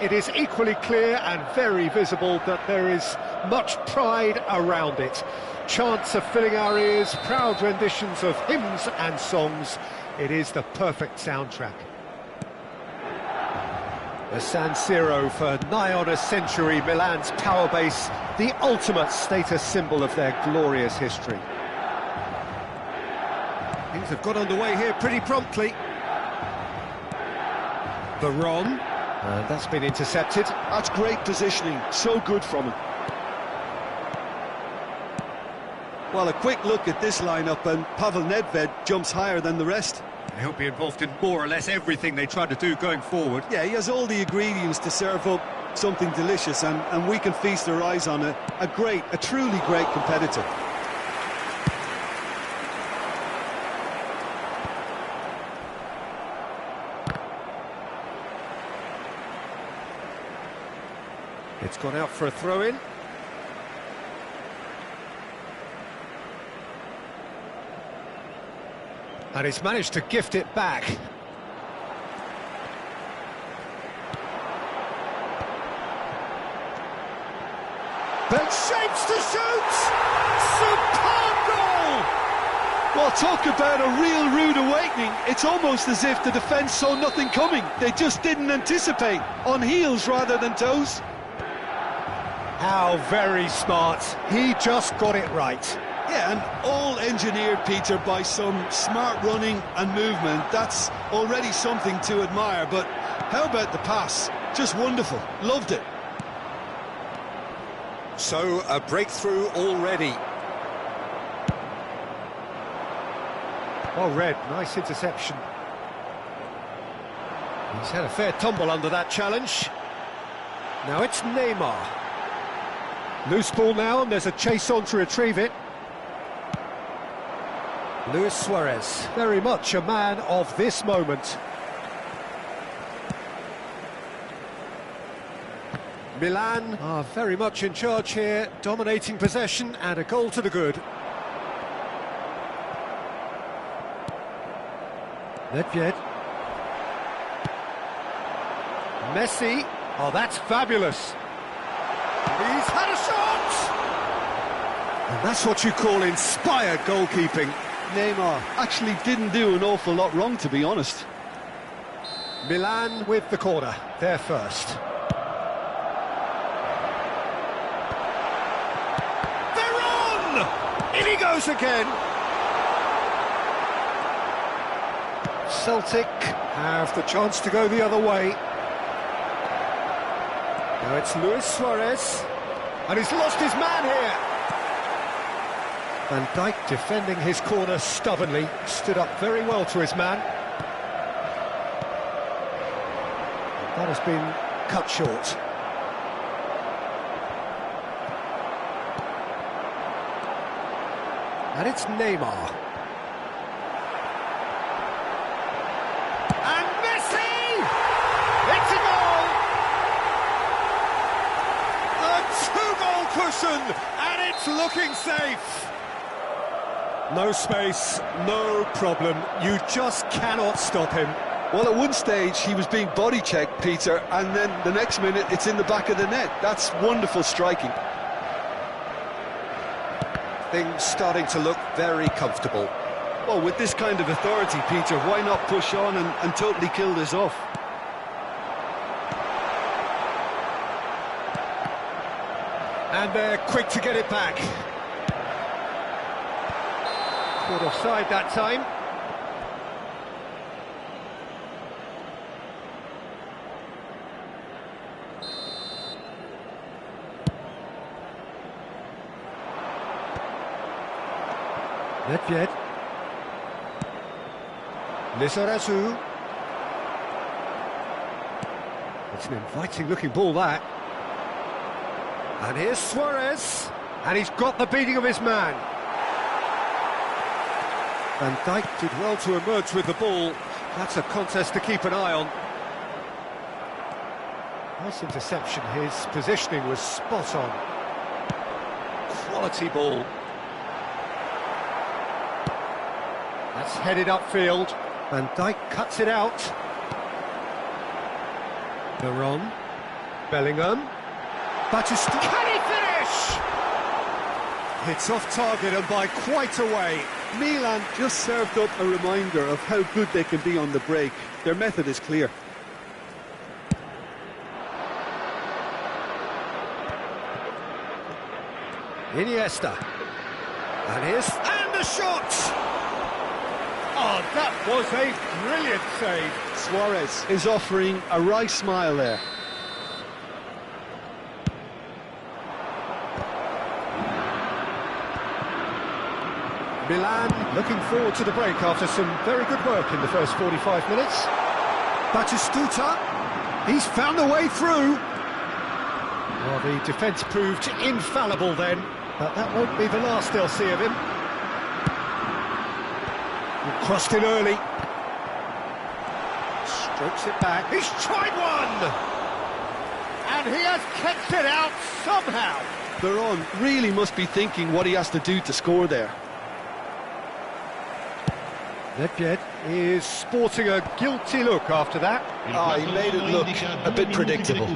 It is equally clear and very visible that there is much pride around it. Chants are filling our ears, proud renditions of hymns and songs. It is the perfect soundtrack. The San Siro for nigh on a century, Milan's power base, the ultimate status symbol of their glorious history. Things have got underway here pretty promptly. Veron, and that's been intercepted. That's great positioning, so good from him. Well, a quick look at this lineup, and Pavel Nedved jumps higher than the rest. He'll be involved in more or less everything they try to do going forward. Yeah, he has all the ingredients to serve up something delicious, and we can feast our eyes on a truly great competitor. It's gone out for a throw-in. And he's managed to gift it back. But shapes to shoot! Superb goal! Well, talk about a real rude awakening. It's almost as if the defence saw nothing coming. They just didn't anticipate. On heels rather than toes. How very smart. He just got it right. Yeah, and all engineered, Peter, by some smart running and movement. That's already something to admire, but how about the pass? Just wonderful. Loved it. So, a breakthrough already. Well read, nice interception. He's had a fair tumble under that challenge. Now it's Neymar. Loose ball now, and there's a chase on to retrieve it. Luis Suarez, very much a man of this moment. Milan are very much in charge here, dominating possession and a goal to the good. Nedved. Messi, oh that's fabulous. He's had a shot! And that's what you call inspired goalkeeping. Neymar actually didn't do an awful lot wrong, to be honest. Milan with the corner, they're first. Veron! In he goes again! Celtic have the chance to go the other way. Now it's Luis Suarez, and he's lost his man here. Van Dijk defending his corner stubbornly, stood up very well to his man. That has been cut short. And it's Neymar. And Messi! It's a goal! A two-goal cushion, and it's looking safe. No space, no problem. You just cannot stop him. Well, at one stage he was being body checked, Peter, and then the next minute it's in the back of the net. That's wonderful striking. Things starting to look very comfortable. Well, with this kind of authority, Peter, why not push on and totally kill this off? And they're quick to get it back. Caught offside that time. Nedved. Lizarazu. It's an inviting looking ball, that. And here's Suarez, and he's got the beating of his man. Van Dijk did well to emerge with the ball. That's a contest to keep an eye on. Nice interception, his positioning was spot on. Quality ball. That's headed upfield. Van Dijk cuts it out. Veron. Bellingham. Batistuta. Can he finish? It's off target and by quite a way. Milan just served up a reminder of how good they can be on the break. Their method is clear. Iniesta. And the shot! Oh, that was a brilliant save. Suarez is offering a wry smile there. Milan looking forward to the break after some very good work in the first 45 minutes. Batistuta, he's found a way through. Well, the defence proved infallible then, but that won't be the last they'll see of him. He crossed in early. Strokes it back. He's tried one! And he has kept it out somehow. Veron really must be thinking what he has to do to score there. Nedved is sporting a guilty look after that. He made it look a bit predictable.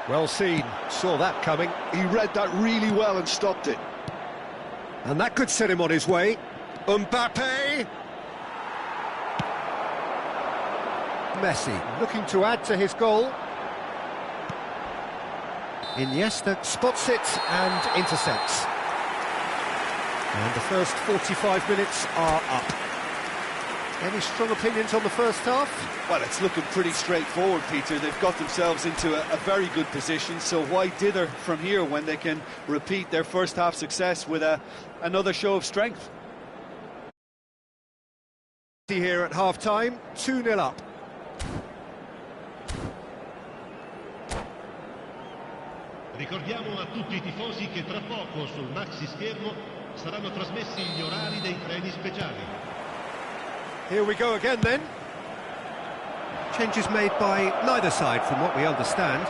Well seen, saw that coming. He read that really well and stopped it. And that could set him on his way. Mbappe! Messi looking to add to his goal. Iniesta spots it and intercepts. And the first 45 minutes are up. Any strong opinions on the first half? Well, it's looking pretty straightforward, Peter. They've got themselves into a very good position, so why dither from here when they can repeat their first half success with another show of strength? Here at half-time, 2-0 up. Ricordiamo a tutti I tifosi che tra poco sul maxi schermo saranno trasmessi gli orari dei treni speciali. Here we go again then. Changes made by neither side from what we understand.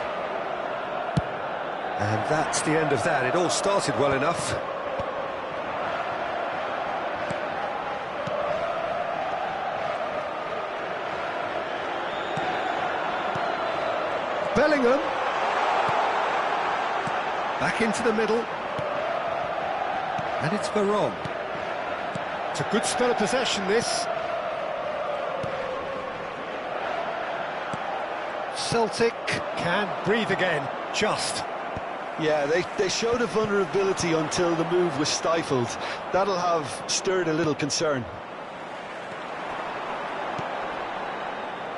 And that's the end of that. It all started well enough. Bellingham. Back into the middle. And it's Veron. It's a good spell of possession, this. Celtic can breathe again, just. Yeah, they showed a vulnerability until the move was stifled. That'll have stirred a little concern.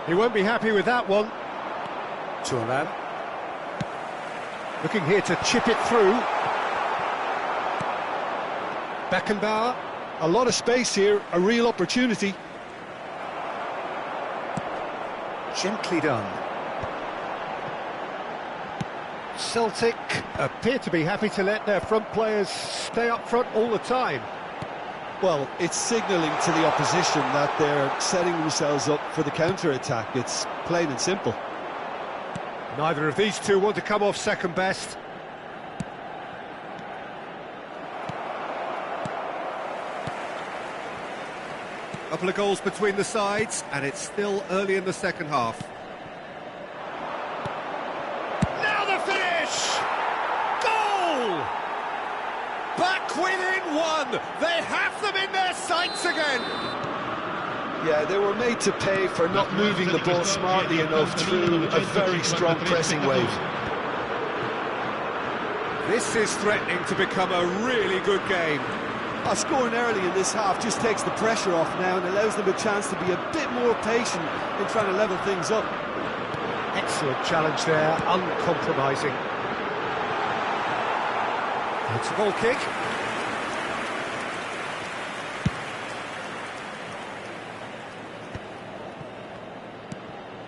He won't be happy with that one. Turan. Looking here to chip it through. Beckenbauer. A lot of space here, a real opportunity. Gently done. Celtic appear to be happy to let their front players stay up front all the time. Well, it's signalling to the opposition that they're setting themselves up for the counter-attack. It's plain and simple. Neither of these two want to come off second best. Couple of goals between the sides, and it's still early in the second half. Now the finish! Goal! Back within one! They have them in their sights again! Yeah, they were made to pay for not moving the ball smartly enough through a very strong pressing wave. This is threatening to become a really good game. Scoring early in this half just takes the pressure off now and allows them a chance to be a bit more patient in trying to level things up. Excellent challenge there, uncompromising. It's a goal kick.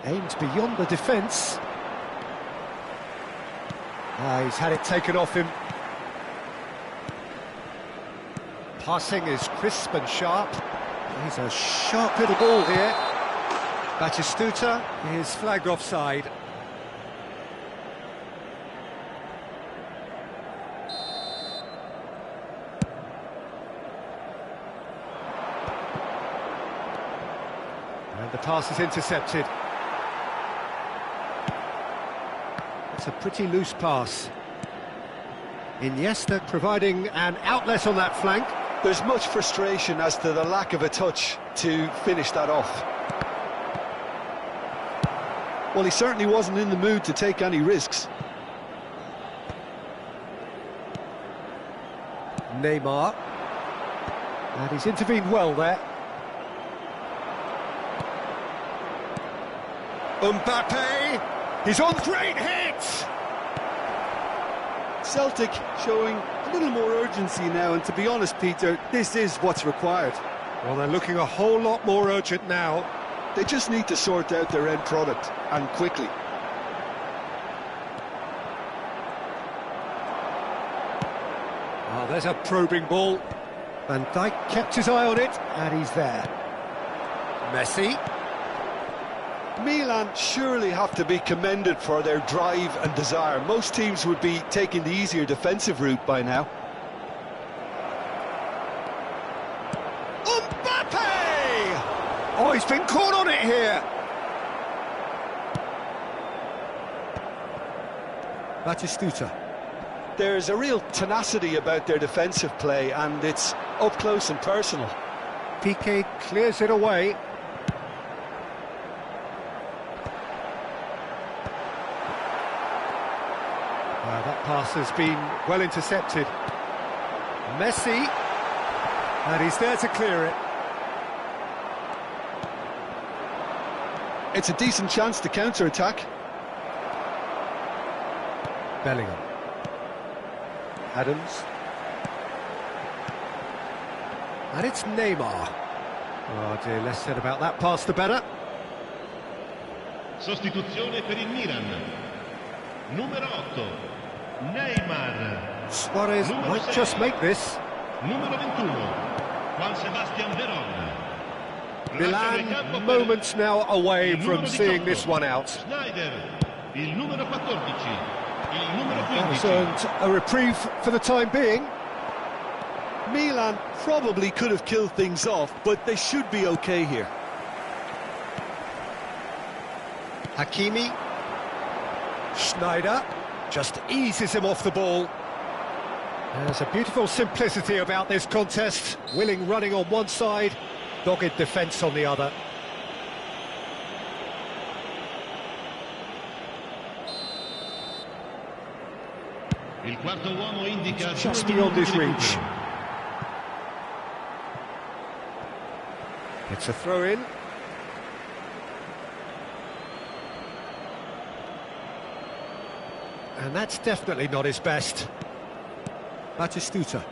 Aimed beyond the defence. He's had it taken off him. Passing is crisp and sharp. He's a sharp little ball here. Batistuta is flagged offside. The pass is intercepted. It's a pretty loose pass. Iniesta providing an outlet on that flank. There's much frustration as to the lack of a touch to finish that off. Well, he certainly wasn't in the mood to take any risks. Neymar. And he's intervened well there. Mbappe. He's on, great hit! Celtic showing a little more urgency now, and to be honest, Peter, this is what's required. Well, they're looking a whole lot more urgent now. They just need to sort out their end product, and quickly. Oh, there's a probing ball. Van Dijk kept his eye on it, and he's there. Messi. Milan surely have to be commended for their drive and desire. Most teams would be taking the easier defensive route by now. Mbappe! Oh, he's been caught on it here. Batistuta. There's a real tenacity about their defensive play, and it's up close and personal. Piqué clears it away. That pass has been well intercepted. Messi, and he's there to clear it. It's a decent chance to counter-attack. Bellingham. Adams. And it's Neymar. Oh dear, less said about that pass the better. Sostituzione per il Milan. Numero 8. Neymar. Suarez Numero might 6. just make this. Numero 21. Juan Sebastian Veron. Milan moments now away from seeing this one out. Schneider. Il numero 14. Il numero 15. That's earned a reprieve for the time being. Milan probably could have killed things off, but they should be okay here. Hakimi. Schneider just eases him off the ball. There's a beautiful simplicity about this contest. Willing running on one side, dogged defence on the other. Il quarto uomo indica Just beyond his reach. It's a throw-in. And that's definitely not his best. Batistuta.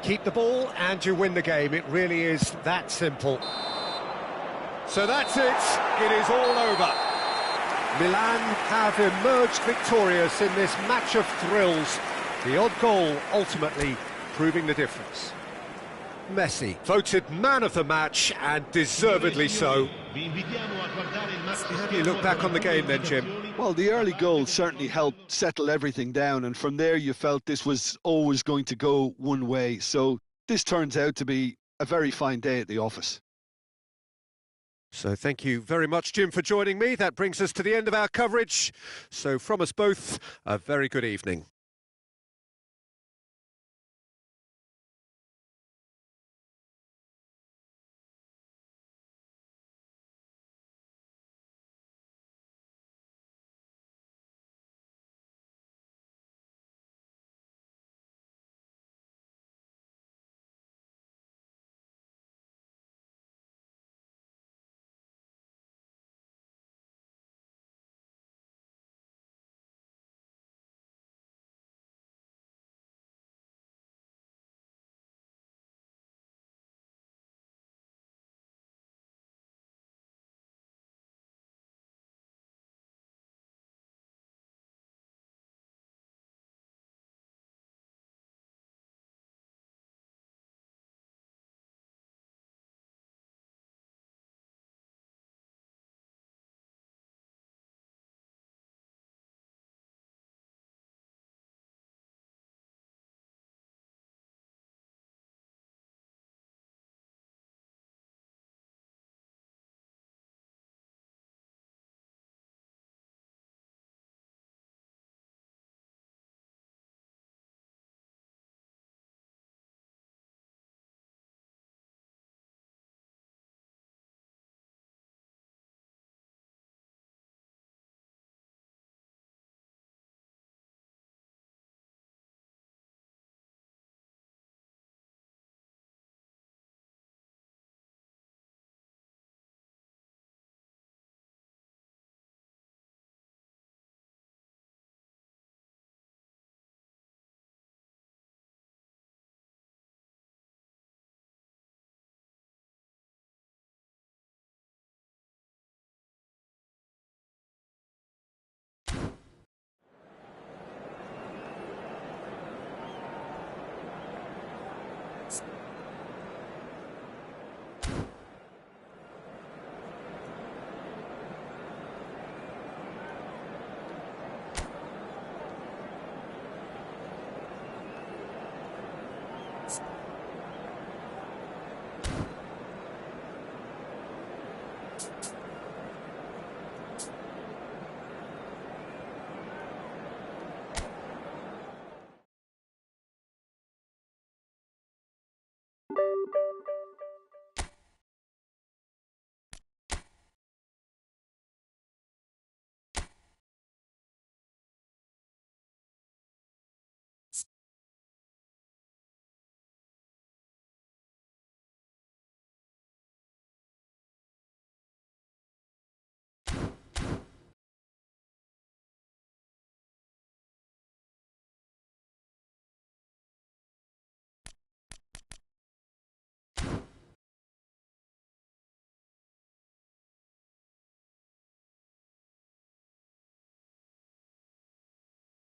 Keep the ball and you win the game. It really is that simple. So that's it. It is all over. Milan have emerged victorious in this match of thrills. The odd goal ultimately proving the difference. Messi, voted man of the match, and deservedly so. How do you look back on the game then, Jim? Well, the early goal certainly helped settle everything down, and from there you felt this was always going to go one way. So this turns out to be a very fine day at the office. So thank you very much, Jim, for joining me. That brings us to the end of our coverage. So from us both, a very good evening.